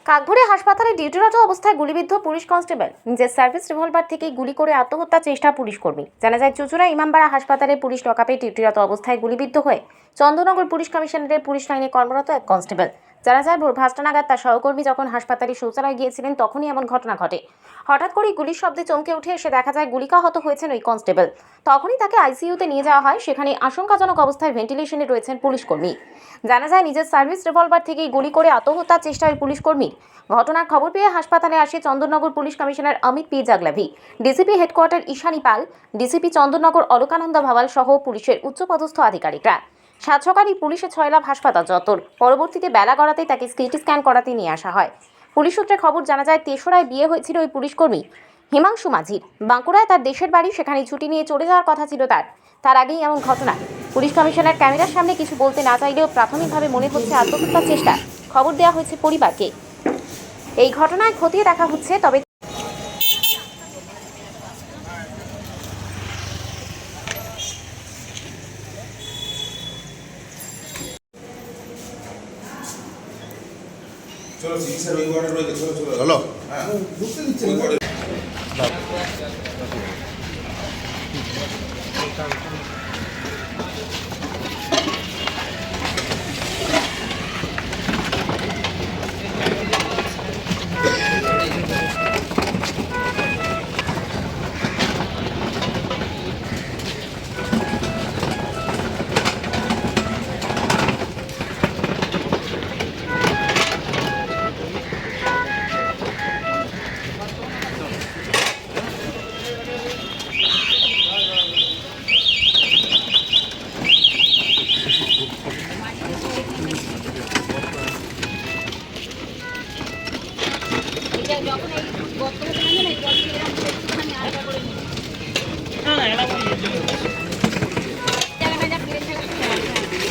কাকভরে হাসপাতালে ডিউটিরত অবস্থায় গুলিবিদ্ধ পুলিশ কনস্টেবল। নিজের সার্ভিস রিভলভার থেকেই গুলি করে আত্মহত্যার চেষ্টা পুলিশ কর্মী। জানা যায়, চুঁচুড়া ইমামবাড়া হাসপাতালে পুলিশ লকআপে ডিউটিরত অবস্থায় গুলিবিদ্ধ হয়ে চন্দননগর পুলিশ কমিশনারের পুলিশ লাইনে কর্মরত এক কনস্টেবল। জানা যায়, ভোর 5টা নাগাদ তার সহকর্মী যখন হাসপাতালে শৌচালয়ে গিয়েছিলেন, তখনই এমন ঘটনা ঘটে। হঠাৎ করেই গুলির শব্দে চমকে উঠে এসে দেখা যায় গুলিকাহত হয়েছেন ওই কনস্টেবল। তখনই তাকে আইসিইউতে নিয়ে যাওয়া হয়। সেখানে আশঙ্কাজনক অবস্থায় ভেন্টিলেশনে রয়েছেন পুলিশ কর্মী। জানা যায়, নিজের সার্ভিস রিভলভার থেকেই গুলি করে আত্মহত্যার চেষ্টা ওই পুলিশ কর্মীর। ঘটনার খবর পেয়ে হাসপাতালে আসে Chandannagar police commissioner Amit P Jaglavi, DCP headquarter Ishani Pal, DCP Chandannagar Alakananda Bhawal সহ পুলিশের উচ্চপদস্থ আধিকারিকরা। সাত সকালেই পুলিশের 6 লাভ হাসপাতাল চত্বর। পরবর্তীতে বেলা গড়াতেই তাকে সিটি স্ক্যান করাতে নিয়ে আসা হয়। পুলিশ সূত্রে খবর, জানা যায়, তেসরায় বিয়ে হয়েছিল ওই পুলিশ কর্মী হিমাংশু মাঝির। বাঁকুড়ায় তার দেশের বাড়ি, সেখানে ছুটি নিয়ে চলে যাওয়ার কথা ছিল তার আগেই এমন ঘটনা। পুলিশ কমিশনার ক্যামেরার সামনে কিছু বলতে না চাইলেও প্রাথমিকভাবে মনে হচ্ছে আত্মহত্যার চেষ্টা। খবর দেওয়া হয়েছে পরিবারকে। এই ঘটনায় খতিয়ে দেখা হচ্ছে। তবে চলো চিকিৎসার ওই ওয়ার্ডে রয়েছে, চলো চলো চলো। হ্যাঁ ঢুকতে দিচ্ছে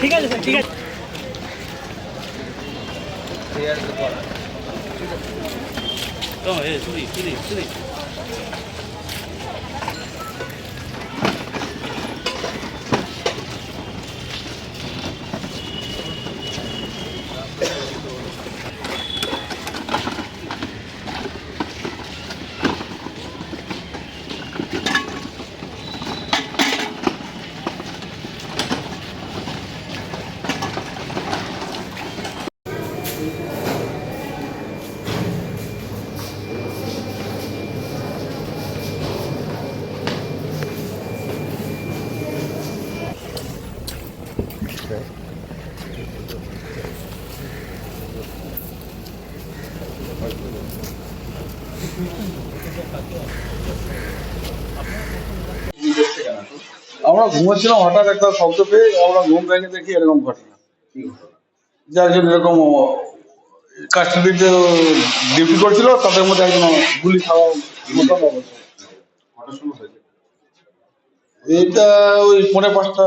ঠিক আছে স্যার, ঠিক আছে। আমরা ঘুমাচ্ছিলাম, হঠাৎ একটা শব্দ পেয়ে আমরা ঘুম ভেঙে দেখি এরকম ঘটনা। যার জন্য এরকম কাস্টডিতে ডিউটি করছিল, তাদের মধ্যে একজন গুলি খাওয়া মতন অবস্থা। এটা ওই 4:30।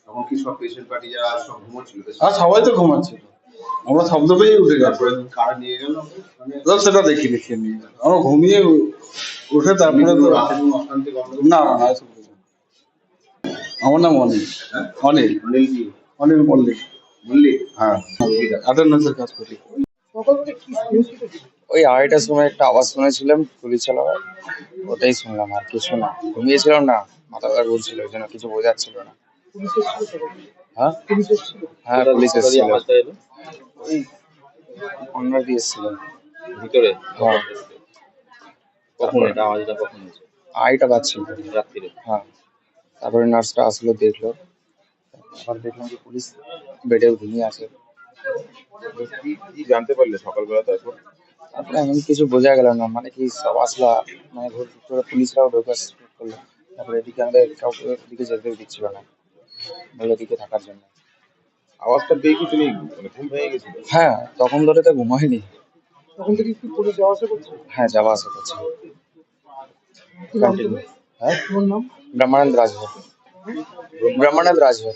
তখন কি সব পেশেন্ট পার্টি যারা সব ঘুমোচ্ছিল? আর সবাই তো ঘুমাচ্ছিল, আমরা শব্দ পেয়ে উঠে গেছি। কারা নিয়ে গেল সেটা দেখিয়ে নিয়ে গেল। আমরা ঘুমিয়ে উঠে তারপরে তো অশান্তি গন্ডগোল? না না না, এসব কিছু না। আমার নাম অনিল। অনিল অনিল কি? অনিল মল্লিক। মল্লিক? হ্যাঁ, অ্যাটেন্ডেন্সের কাজ করি। ওই 2:30টার সময় একটা আওয়াজ শুনেছিলাম গুলি চালাবার, ওটাই শুনলাম, আর কিছু না। ঘুমিয়েছিলাম না, মাথা ব্যথা করছিল, ওই জন্য কিছু বোঝাচ্ছিল না। হ্যাঁ হ্যাঁ, পুলিশ এসেছিল। ওই অন্যার দিয়ে এসেছিল ভিতরে। হ্যাঁ। কখন এটা আওয়াজটা কখন হয়েছে? 2:30টা বাজছিল রাত্রিরে? হ্যাঁ। তারপরে নার্সটা আসলো, দেখলো, আবার দেখলাম যে পুলিশ বেডে ঘুমিয়ে আছে। কি জানতে পারলে সকালবেলা? তারপর তারপরে এমন কিছু বোঝা গেল না, মানে কি সব আসলা, মানে ভোর করে পুলিশরাও ঢোকা শুরু করলো। তারপরে এদিকে আমাদের কাউকে এদিকে যেতে দিচ্ছিল না, বলে এদিকে থাকার জন্য। আওয়াজটা পেয়ে কি তুমি মানে ঘুম ভেঙে গেছিল? হ্যাঁ, তখন ধরে তো ঘুমাইনি। তখন থেকে কি পুলিশ যাওয়া আসা করছে? হ্যাঁ, যাওয়া আসা করছে। হ্যাঁ, হ্যাঁ, তোমার নাম? ব্রহ্মানন্দ রাজভর। ব্রহ্মানন্দ রাজভর।